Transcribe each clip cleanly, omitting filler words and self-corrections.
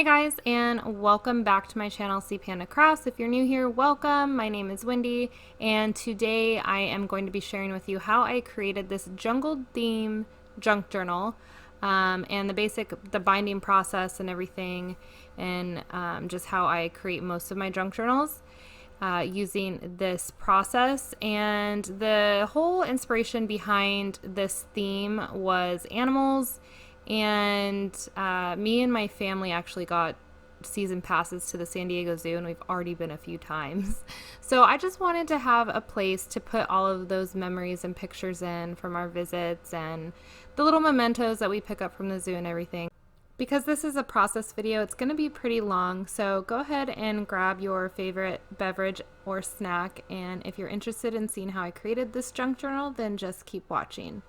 Hey guys, and welcome back to my channel, Sea Panda Crafts. If you're new here, welcome. My name is Wendy, and today I am going to be sharing with you how I created this jungle theme junk journal, and the binding process and everything, and just how I create most of my junk journals. Using this process, and the whole inspiration behind this theme was animals, and me and my family actually got season passes to the San Diego Zoo, and we've already been a few times. So I just wanted to have a place to put all of those memories and pictures in from our visits and the little mementos that we pick up from the zoo and everything. Because this is a process video, it's going to be pretty long, so go ahead and grab your favorite beverage or snack, and if you're interested in seeing how I created this junk journal, then just keep watching.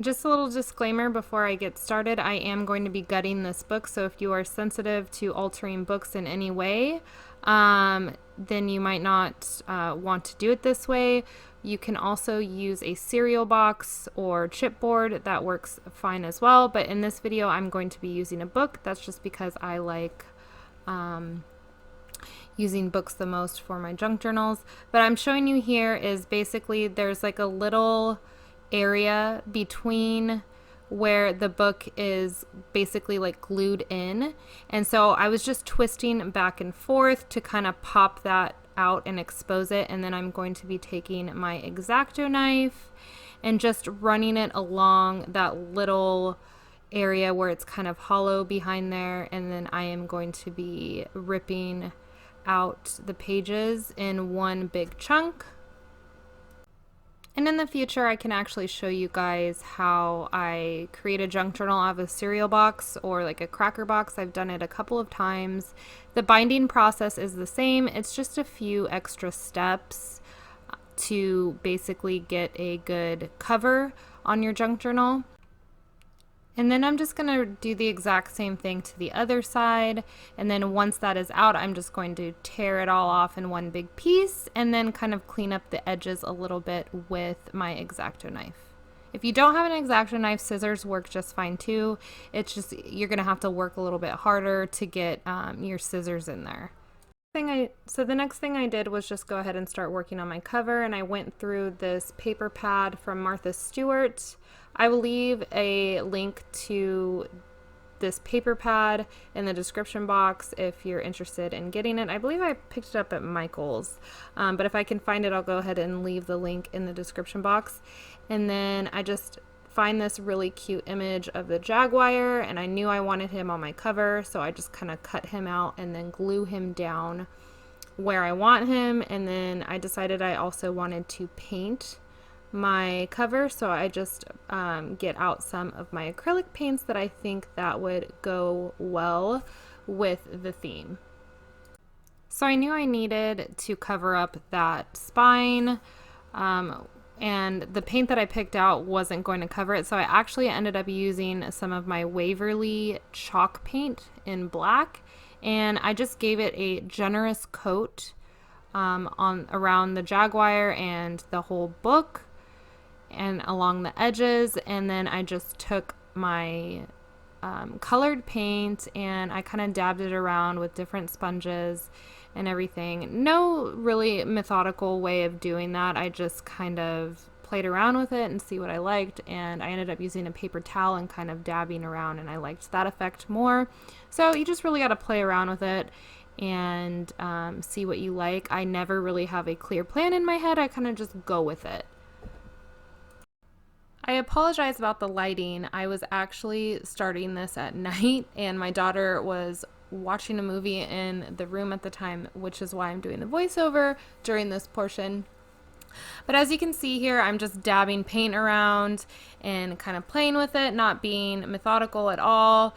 Just a little disclaimer before I get started, I am going to be gutting this book, so if you are sensitive to altering books in any way, then you might not want to do it this way. You can also use a cereal box or chipboard, that works fine as well, but in this video I'm going to be using a book. That's just because I like using books the most for my junk journals. But I'm showing you here is basically there's like a little area between where the book is basically like glued in, and so I was just twisting back and forth to kind of pop that out and expose it, and then I'm going to be taking my X-Acto knife and just running it along that little area where it's kind of hollow behind there, and then I am going to be ripping out the pages in one big chunk. And in the future, I can actually show you guys how I create a junk journal out of a cereal box or like a cracker box. I've done it a couple of times. The binding process is the same. It's just a few extra steps to basically get a good cover on your junk journal. And then I'm just going to do the exact same thing to the other side, and then once that is out, I'm just going to tear it all off in one big piece and then kind of clean up the edges a little bit with my X-Acto knife. If you don't have an X-Acto knife, scissors work just fine too. It's just you're going to have to work a little bit harder to get your scissors in there. So the next thing I did was just go ahead and start working on my cover, and I went through this paper pad from Martha Stewart. I will leave a link to this paper pad in the description box if you're interested in getting it. I believe I picked it up at Michael's, but if I can find it, I'll go ahead and leave the link in the description box. And then I just find this really cute image of the jaguar, and I knew I wanted him on my cover, so I just kind of cut him out and then glue him down where I want him. And then I decided I also wanted to paint my cover, so I just get out some of my acrylic paints that I think that would go well with the theme. So I knew I needed to cover up that spine, and the paint that I picked out wasn't going to cover it, so I actually ended up using some of my Waverly chalk paint in black, and I just gave it a generous coat around the jaguar and the whole book and along the edges, and then I just took my colored paint and I kind of dabbed it around with different sponges and everything. No really methodical way of doing that. I just kind of played around with it and see what I liked, and I ended up using a paper towel and kind of dabbing around, and I liked that effect more. So you just really got to play around with it and see what you like. I never really have a clear plan in my head. I kind of just go with it. I apologize about the lighting. I was actually starting this at night, and my daughter was watching a movie in the room at the time, which is why I'm doing the voiceover during this portion. But as you can see here, I'm just dabbing paint around and kind of playing with it, not being methodical at all,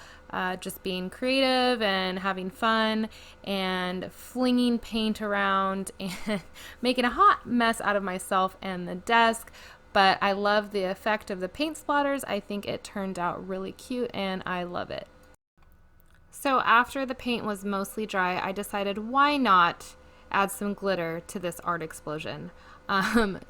just being creative and having fun and flinging paint around and making a hot mess out of myself and the desk. But I love the effect of the paint splatters. I think it turned out really cute, and I love it. So after the paint was mostly dry, I decided why not add some glitter to this art explosion.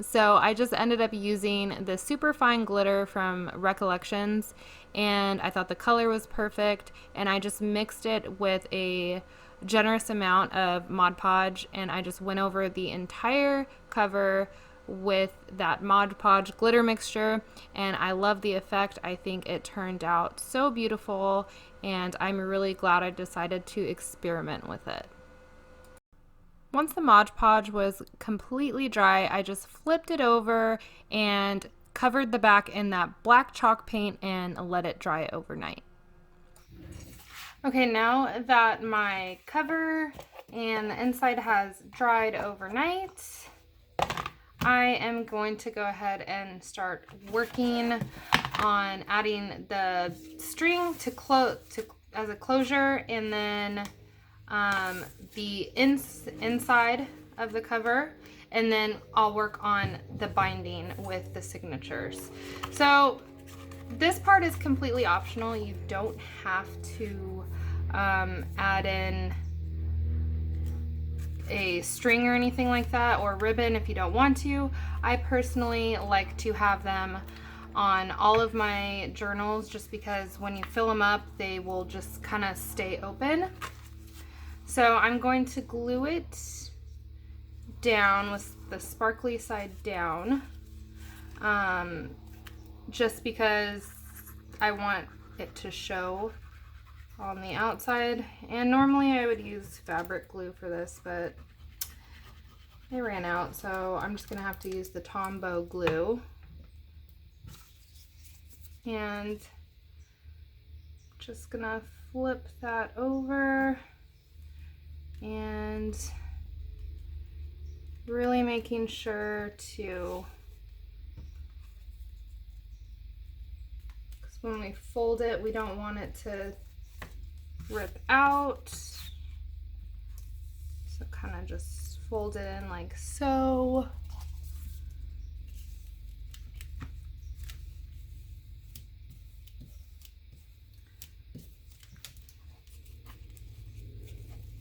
So I just ended up using the super fine glitter from Recollections, and I thought the color was perfect, and I just mixed it with a generous amount of Mod Podge, and I just went over the entire cover with that Mod Podge glitter mixture, and I love the effect. I think it turned out so beautiful, and I'm really glad I decided to experiment with it. Once the Mod Podge was completely dry, I just flipped it over and covered the back in that black chalk paint and let it dry overnight. Okay, now that my cover and the inside has dried overnight, I am going to go ahead and start working on adding the string as a closure, and then the inside of the cover, and then I'll work on the binding with the signatures. So this part is completely optional. You don't have to add in a string or anything like that, or ribbon if you don't want to. I personally like to have them on all of my journals just because when you fill them up, they will just kind of stay open. So I'm going to glue it down with the sparkly side down, just because I want it to show on the outside. And normally I would use fabric glue for this, but they ran out, so I'm just gonna have to use the Tombow glue. And just gonna flip that over and really making sure to, because when we fold it, we don't want it to rip out. So kind of just fold it in like so.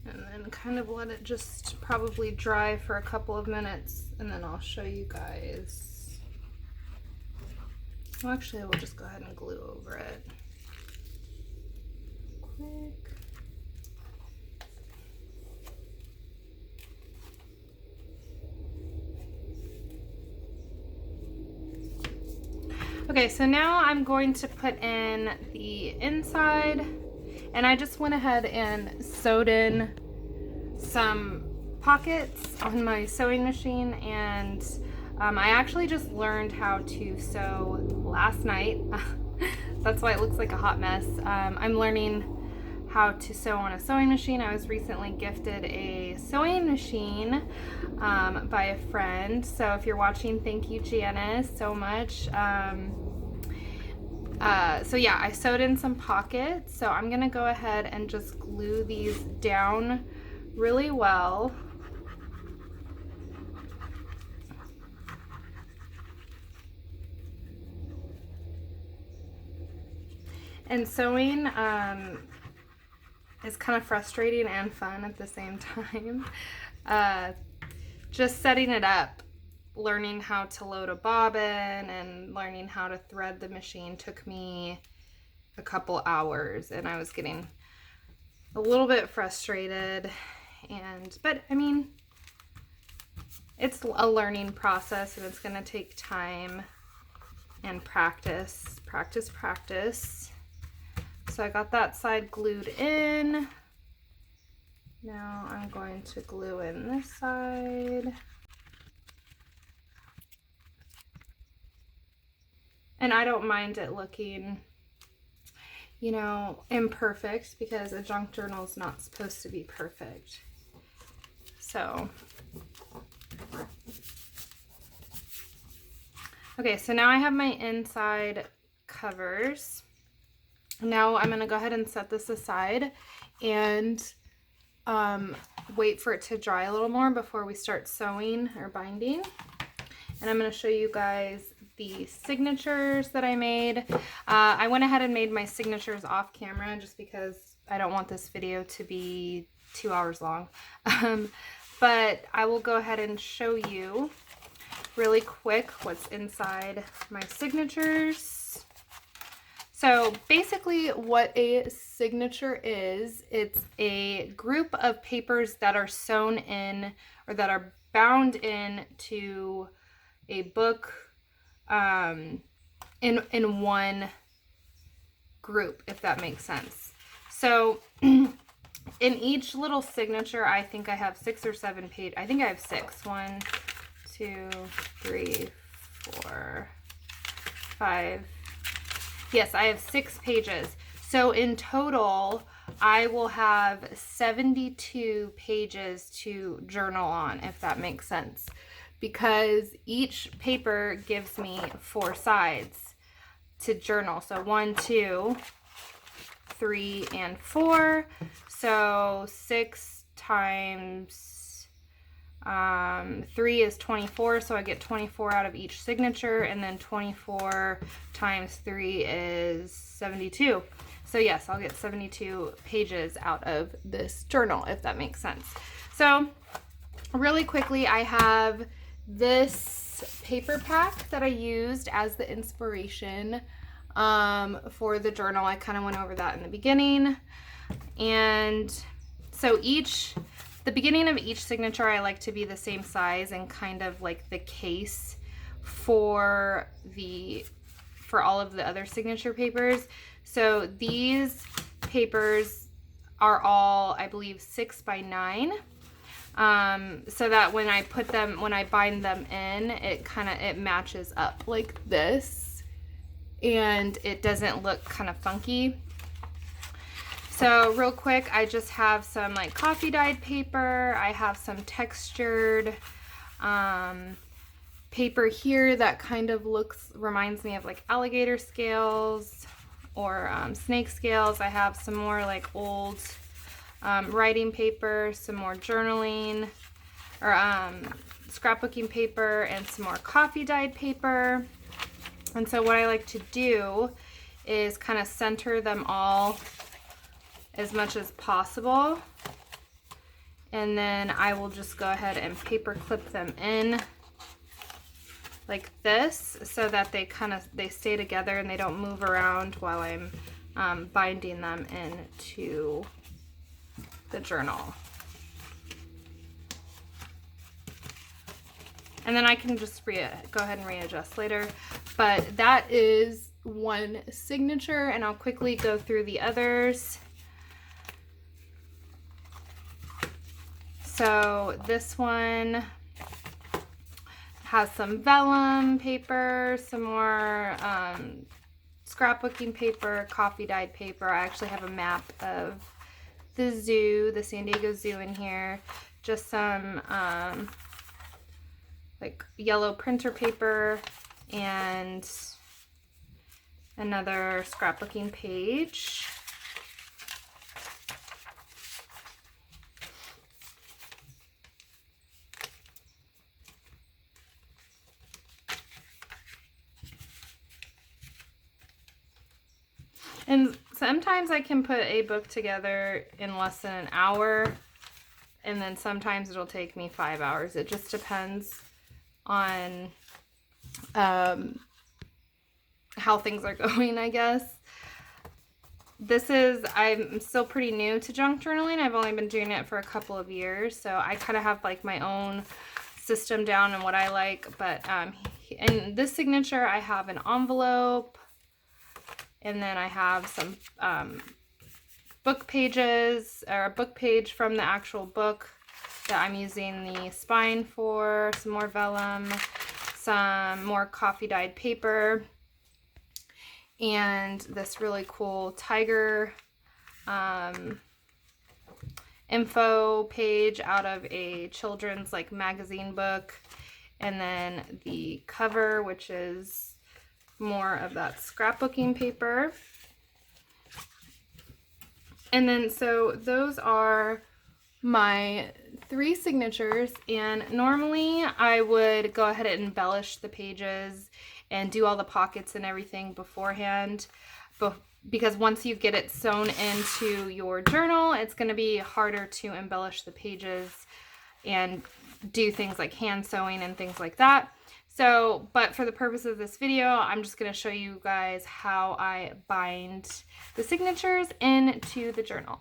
And then kind of let it just probably dry for a couple of minutes, and then I'll show you guys. Well, actually, we'll just go ahead and glue over it. Quick. Okay, so now I'm going to put in the inside, and I just went ahead and sewed in some pockets on my sewing machine, and I actually just learned how to sew last night. That's why it looks like a hot mess. I'm learning how to sew on a sewing machine. I was recently gifted a sewing machine by a friend. So if you're watching, thank you, Janice, so much. So yeah, I sewed in some pockets. So I'm gonna go ahead and just glue these down really well. And sewing is kind of frustrating and fun at the same time. Just setting it up, learning how to load a bobbin and learning how to thread the machine took me a couple hours, and I was getting a little bit frustrated, but I mean, it's a learning process, and it's going to take time and practice. So I got that side glued in. Now I'm going to glue in this side. And I don't mind it looking, you know, imperfect, because a junk journal is not supposed to be perfect. So, okay, so now I have my inside covers. Now I'm going to go ahead and set this aside and wait for it to dry a little more before we start sewing or binding. And I'm going to show you guys the signatures that I made. I went ahead and made my signatures off camera just because I don't want this video to be 2 hours long. but I will go ahead and show you really quick what's inside my signatures. So basically what a signature is, it's a group of papers that are sewn in or that are bound in to a book in one group, if that makes sense. So in each little signature, I think I have 6 or 7 pages. I think I have 6. 1, 2, 3, 4, 5. Yes, I have 6 pages. So in total, I will have 72 pages to journal on, if that makes sense. Because each paper gives me 4 sides to journal. So 1, 2, 3, and 4. So 6 times 3 is 24, so I get 24 out of each signature, and then 24 times 3 is 72. So yes, I'll get 72 pages out of this journal, if that makes sense. So really quickly, I have this paper pack that I used as the inspiration for the journal. I kind of went over that in the beginning. And so the beginning of each signature, I like to be the same size and kind of like the case for all of the other signature papers. So these papers are all, I believe, 6 by 9. So that when I bind them in, it matches up like this, and it doesn't look kind of funky. So real quick, I just have some like coffee dyed paper. I have some textured paper here that kind of reminds me of like alligator scales or snake scales. I have some more like old writing paper, some more journaling or scrapbooking paper, and some more coffee dyed paper. And so what I like to do is kind of center them all as much as possible, and then I will just go ahead and paper clip them in like this so that they stay together and they don't move around while I'm binding them into the journal. And then I can just go ahead and readjust later. But that is one signature, and I'll quickly go through the others. So this one has some vellum paper, some more scrapbooking paper, coffee dyed paper. I actually have a map of the zoo, the San Diego Zoo in here. Just some like yellow printer paper and another scrapbooking page. And sometimes I can put a book together in less than an hour, and then sometimes it'll take me 5 hours. It just depends on how things are going, I guess. I'm still pretty new to junk journaling. I've only been doing it for a couple of years, so I kind of have like my own system down and what I like. But in this signature, I have an envelope, and then I have some book pages, or a book page from the actual book that I'm using the spine for, some more vellum, some more coffee dyed paper, and this really cool tiger info page out of a children's like magazine book, and then the cover, which is more of that scrapbooking paper. And then so those are my 3 signatures, and normally I would go ahead and embellish the pages and do all the pockets and everything beforehand, because once you get it sewn into your journal, it's going to be harder to embellish the pages and do things like hand sewing and things like that. So, but for the purpose of this video, I'm just going to show you guys how I bind the signatures into the journal.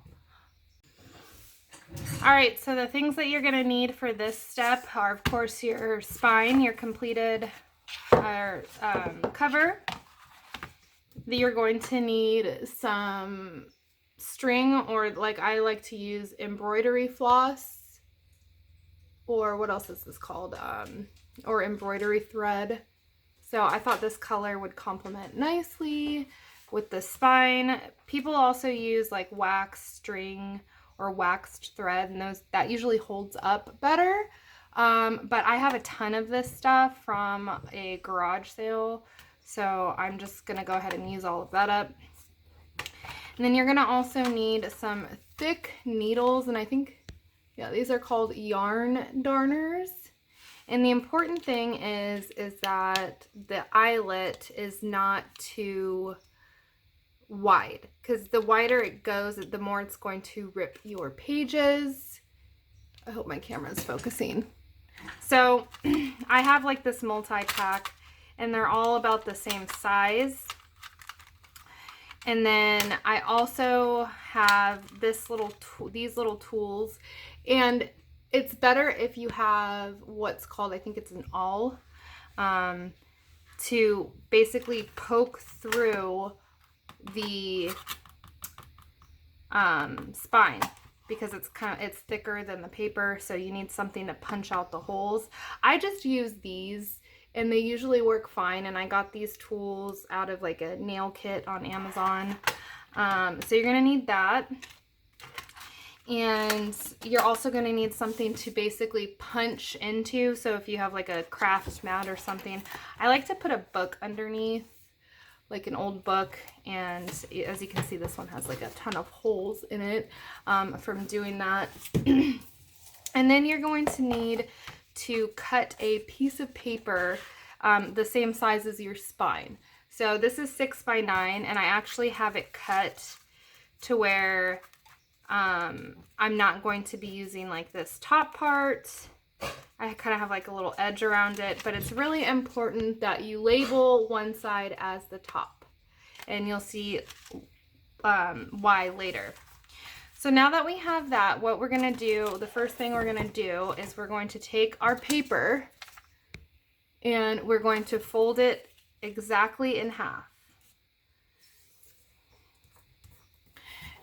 All right, so the things that you're going to need for this step are, of course, your spine, your completed cover. You're going to need some string, or like I like to use embroidery floss, or what else is this called? Or embroidery thread. So I thought this color would complement nicely with the spine. People also use like wax string or waxed thread, and that usually holds up better. But I have a ton of this stuff from a garage sale, so I'm just gonna go ahead and use all of that up. And then you're gonna also need some thick needles, and I think, yeah, these are called yarn darners. And the important thing is that the eyelet is not too wide, because the wider it goes, the more it's going to rip your pages. I hope my camera is focusing. So I have like this multi-pack, and they're all about the same size. And then I also have these little tools, and it's better if you have what's called, I think it's an awl, to basically poke through the spine, because it's thicker than the paper, so you need something to punch out the holes. I just use these, and they usually work fine, and I got these tools out of like a nail kit on Amazon. So you're gonna need that. And you're also going to need something to basically punch into. So if you have like a craft mat or something, I like to put a book underneath, like an old book. And as you can see, this one has like a ton of holes in it from doing that. And then you're going to need to cut a piece of paper the same size as your spine. So this is 6 by 9, and I actually have it cut to where I'm not going to be using like this top part. I kind of have like a little edge around it, but it's really important that you label one side as the top, and you'll see why later. So now that we have that, what we're going to do, the first thing we're going to do is we're going to take our paper and we're going to fold it exactly in half.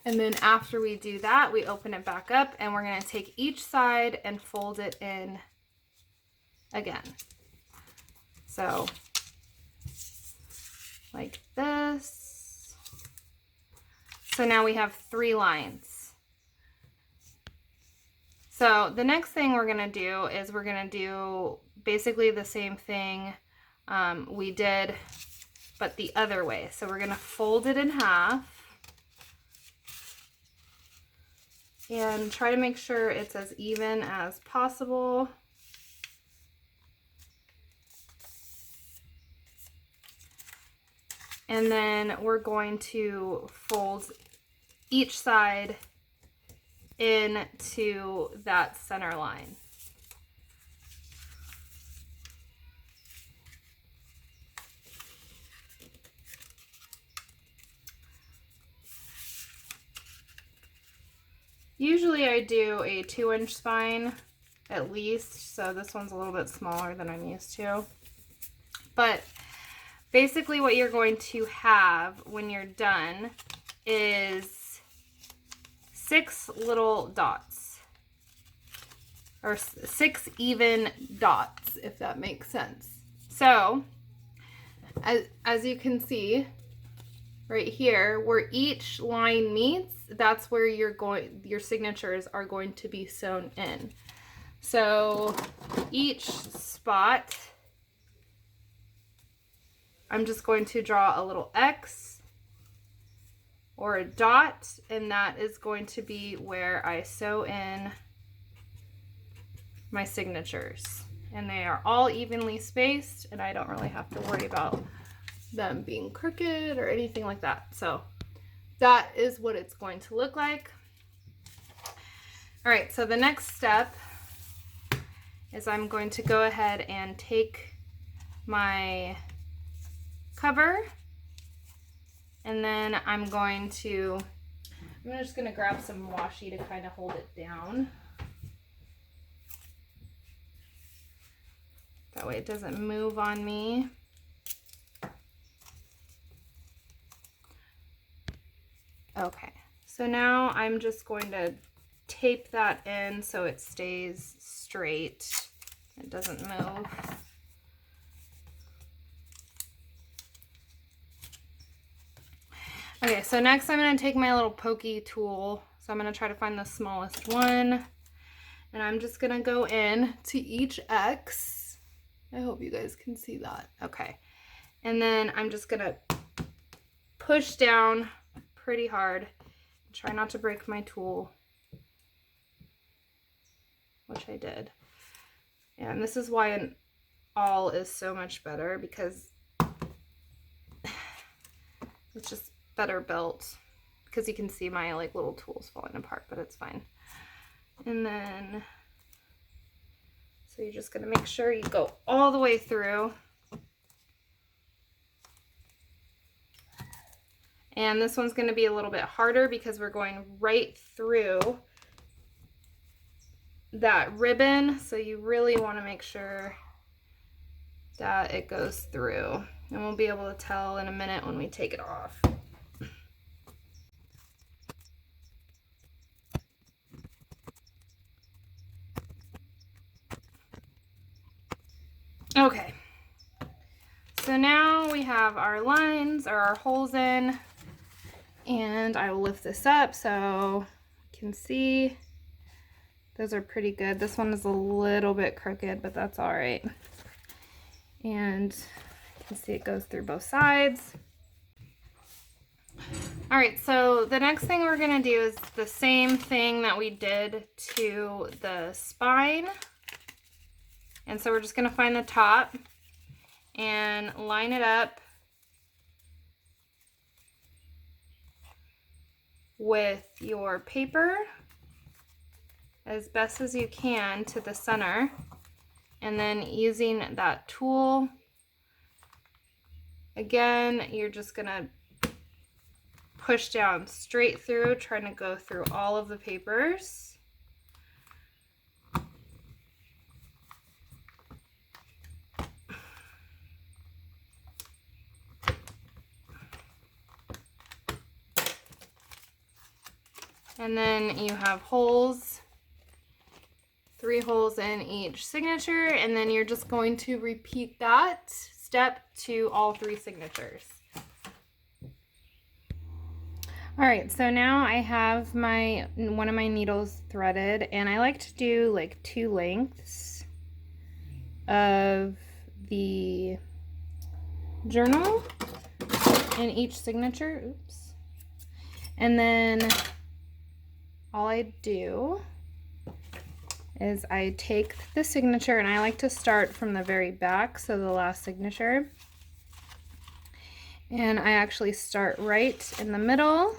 And then after we do that, we open it back up, and we're going to take each side and fold it in again. So like this. So now we have 3 lines. So the next thing we're going to do is we're going to do basically the same thing we did, but the other way. So we're going to fold it in half. And try to make sure it's as even as possible. And then we're going to fold each side into that center line. Usually I do a 2-inch spine at least, so this one's a little bit smaller than I'm used to. But basically what you're going to have when you're done is 6 little dots, or 6 even dots, if that makes sense. So as you can see right here, where each line meets, that's where your signatures are going to be sewn in. So each spot, I'm just going to draw a little X or a dot, and that is going to be where I sew in my signatures. And they are all evenly spaced, and I don't really have to worry about them being crooked or anything like that. So that is what it's going to look like. All right, so the next step is I'm going to go ahead and take my cover, and then I'm just gonna grab some washi to kind of hold it down. That way it doesn't move on me. Okay, so now I'm just going to tape that in so it stays straight. It doesn't move. Okay, so next I'm going to take my little pokey tool. So I'm going to try to find the smallest one. And I'm just going to go in to each X. I hope you guys can see that. Okay. And then I'm just going to push down pretty hard. Try not to break my tool, which I did. And this is why an awl is so much better, because it's just better built, because you can see my like little tools falling apart, but it's fine. And then, so you're just gonna make sure you go all the way through. And this one's gonna be a little bit harder because we're going right through that ribbon. So you really wanna make sure that it goes through. And we'll be able to tell in a minute when we take it off. Okay, so now we have our lines or our holes in, and I will lift this up so you can see those are pretty good. This one is a little bit crooked, but that's all right. And you can see it goes through both sides. All right, so the next thing we're gonna do is the same thing that we did to the spine. And so we're just gonna find the top and line it up with your paper as best as you can to the center. And then using that tool, again, you're just gonna push down straight through, trying to go through all of the papers. And then you have holes, 3 holes in each signature, and then you're just going to repeat that step to all 3 signatures. All right, so now I have one of my needles threaded, and I like to do like 2 lengths of the journal in each signature. Oops. And then all I do is I take the signature, and I like to start from the very back, so the last signature. And I actually start right in the middle,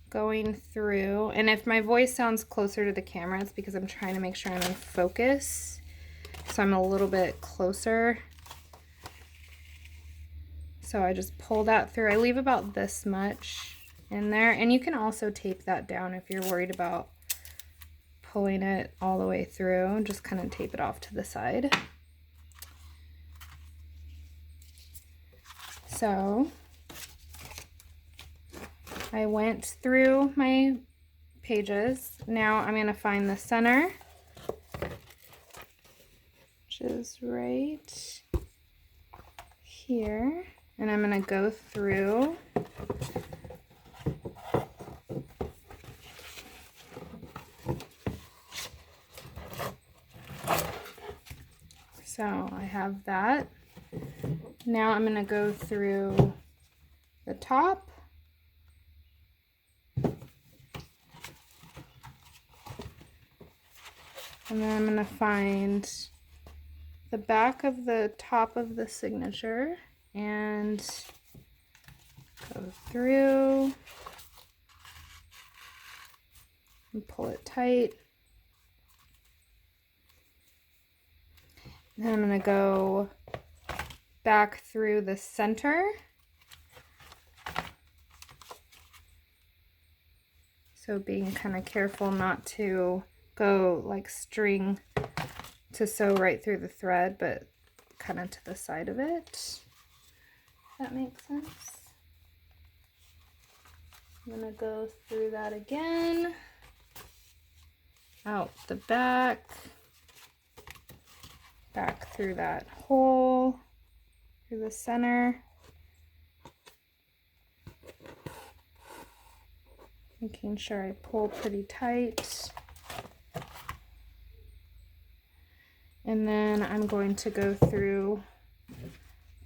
going through. And if my voice sounds closer to the camera, it's because I'm trying to make sure I'm in focus. So I'm a little bit closer. So I just pull that through. I leave about this much in there, and you can also tape that down if you're worried about pulling it all the way through. Just kind of tape it off to the side. So I went through my pages. Now I'm going to find the center, which is right here, and I'm going to go through. So I have that. Now I'm going to go through the top. And then I'm going to find the back of the top of the signature and go through and pull it tight. And I'm going to go back through the center. So being kind of careful not to go like string to sew right through the thread, but kind of to the side of it. If that makes sense. I'm going to go through that again. Out the back. Back through that hole. Through the center. Making sure I pull pretty tight. And then I'm going to go through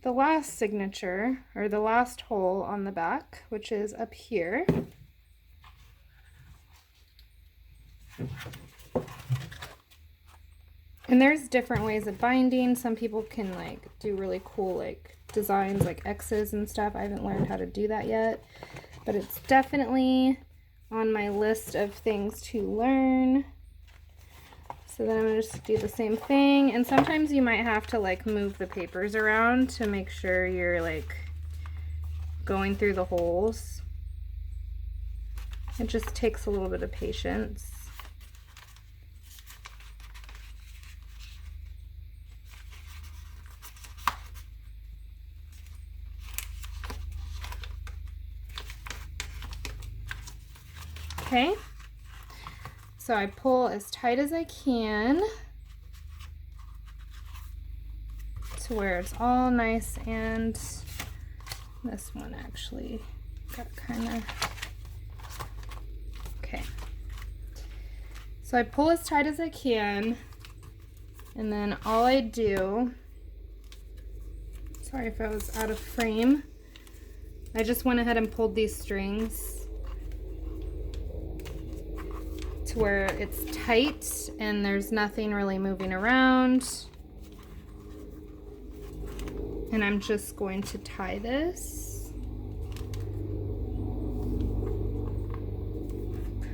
the last signature, or the last hole on the back, which is up here. And there's different ways of binding. Some people can like do really cool like designs like X's and stuff. I haven't learned how to do that yet, but it's definitely on my list of things to learn. So then I'm gonna just do the same thing. And sometimes you might have to like move the papers around to make sure you're like going through the holes. It just takes a little bit of patience. Okay, so I pull as tight as I can to where it's all nice, and this one actually got kind of, okay. So I pull as tight as I can, and then all I do, sorry if I was out of frame, I just went ahead and pulled these strings where it's tight and there's nothing really moving around. And I'm just going to tie this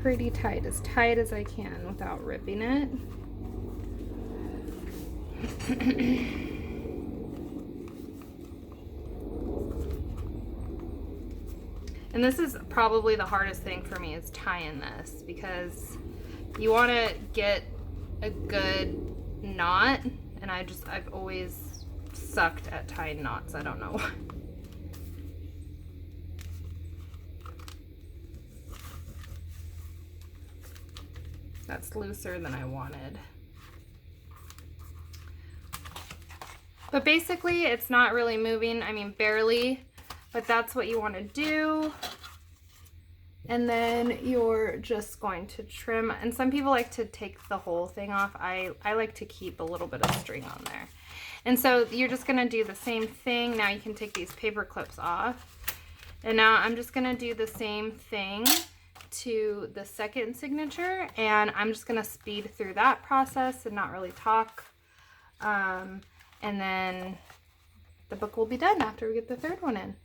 pretty tight as I can without ripping it. And this is probably the hardest thing for me, is tying this, because you want to get a good knot, and I've always sucked at tying knots. I don't know why. That's looser than I wanted. But basically it's not really moving, I mean barely, but that's what you want to do. And then you're just going to trim, and some people like to take the whole thing off. I like to keep a little bit of string on there. And so you're just gonna do the same thing. Now you can take these paper clips off. And now I'm just gonna do the same thing to the second signature, and I'm just gonna speed through that process and not really talk. And then the book will be done after we get the third one in.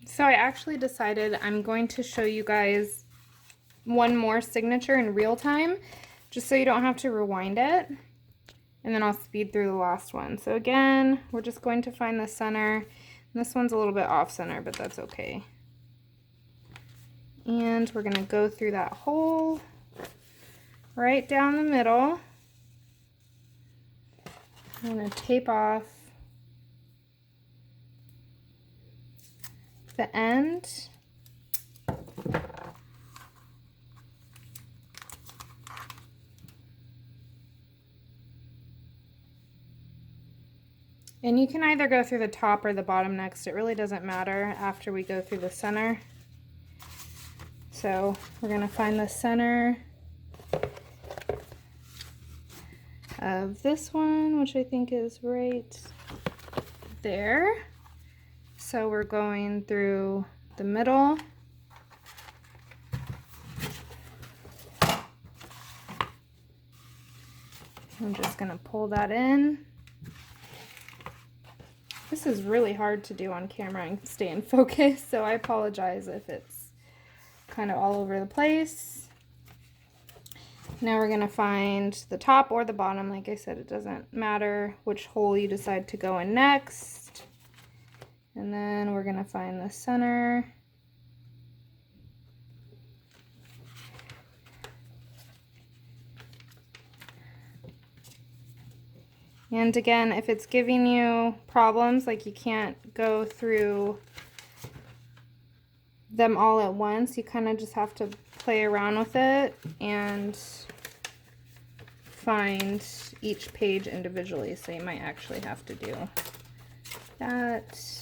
So I actually decided I'm going to show you guys one more signature in real time, just so you don't have to rewind it. And then I'll speed through the last one. So again, we're just going to find the center. And this one's a little bit off center, but that's okay. And we're gonna go through that hole right down the middle. I'm gonna tape off the end. And you can either go through the top or the bottom next. It really doesn't matter after we go through the center. So we're gonna find the center of this one, which I think is right there. So we're going through the middle. I'm just gonna pull that in. This is really hard to do on camera and stay in focus, so I apologize if it's kind of all over the place. Now we're gonna find the top or the bottom. Like I said, it doesn't matter which hole you decide to go in next. And then we're gonna find the center. And again, if it's giving you problems, like you can't go through them all at once, you kind of just have to play around with it and find each page individually. So you might actually have to do that.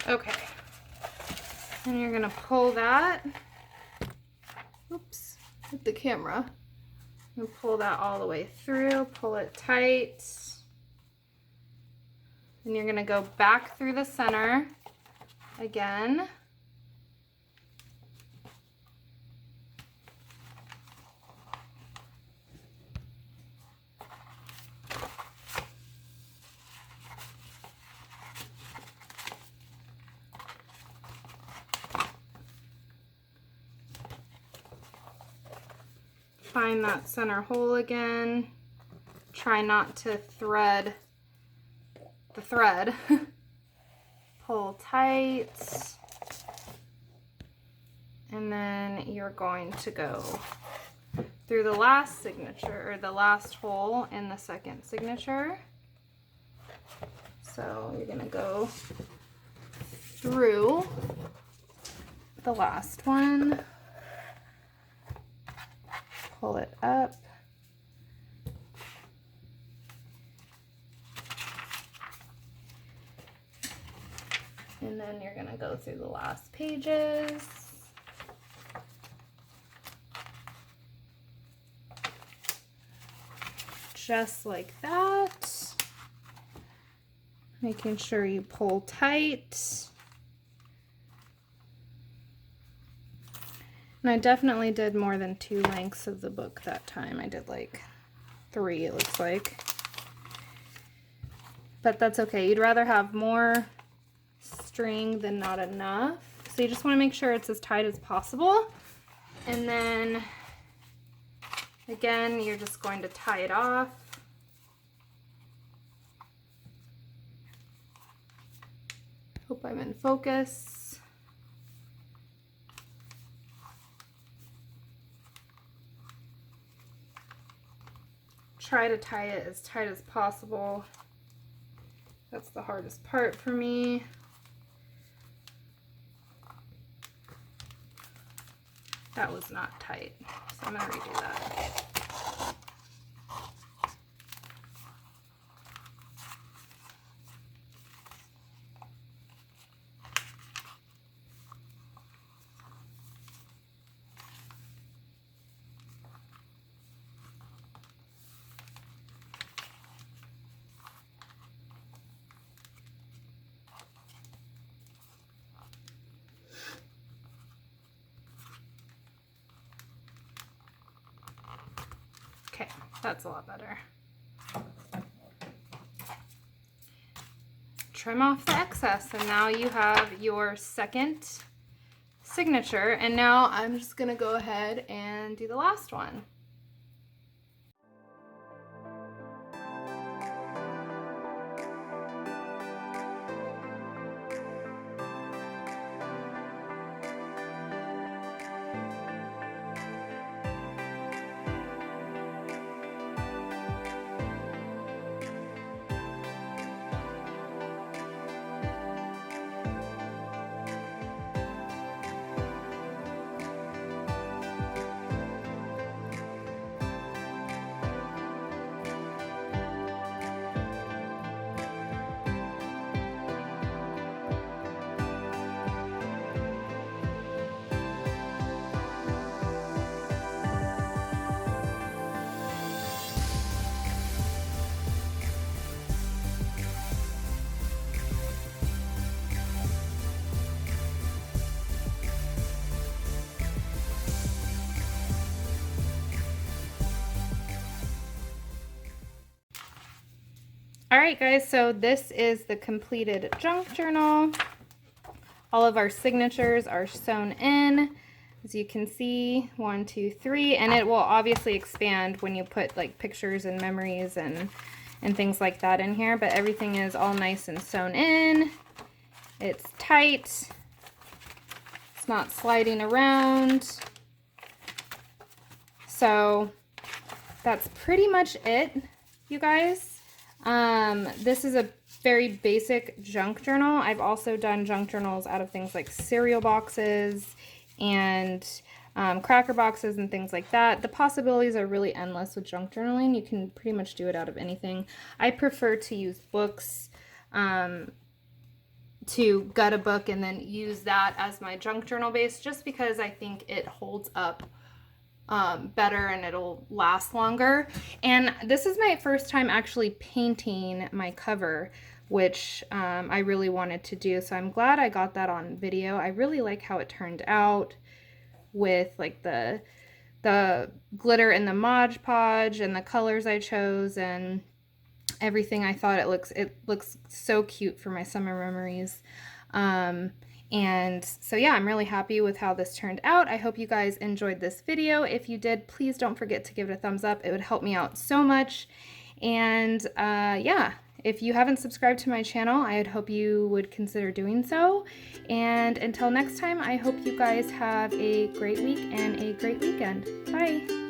Okay, and you're gonna pull that, oops, hit the camera, and pull that all the way through, pull it tight, and you're gonna go back through the center again. Find that center hole again. Try not to thread the thread. Pull tight. And then you're going to go through the last signature, or the last hole in the second signature. So you're gonna go through the last one. Pull it up. And then you're gonna go through the last pages. Just like that. Making sure you pull tight. And I definitely did more than 2 lengths of the book that time. I did like 3, it looks like. But that's okay. You'd rather have more string than not enough. So you just want to make sure it's as tight as possible. And then again, you're just going to tie it off. Hope I'm in focus. Try to tie it as tight as possible. That's the hardest part for me. That was not tight, so I'm gonna redo that. Okay, that's a lot better. Trim off the excess, and now you have your second signature. And now I'm just gonna go ahead and do the last one. All right, guys, so this is the completed junk journal. All of our signatures are sewn in. As you can see, 1, 2, 3, and it will obviously expand when you put like pictures and memories and things like that in here, but everything is all nice and sewn in. It's tight. It's not sliding around. So that's pretty much it, you guys. This is a very basic junk journal. I've also done junk journals out of things like cereal boxes and cracker boxes and things like that. The possibilities are really endless with junk journaling. You can pretty much do it out of anything. I prefer to use books, to gut a book and then use that as my junk journal base, just because I think it holds up better and it'll last longer. And this is my first time actually painting my cover, which I really wanted to do, so I'm glad I got that on video. I really like how it turned out with like the glitter and the Mod Podge and the colors I chose and everything. I thought it looks so cute for my summer memories. And so yeah, I'm really happy with how this turned out. I hope you guys enjoyed this video. If you did, please don't forget to give it a thumbs up. It would help me out so much. And yeah, if you haven't subscribed to my channel, I would hope you would consider doing so. And until next time, I hope you guys have a great week and a great weekend. Bye.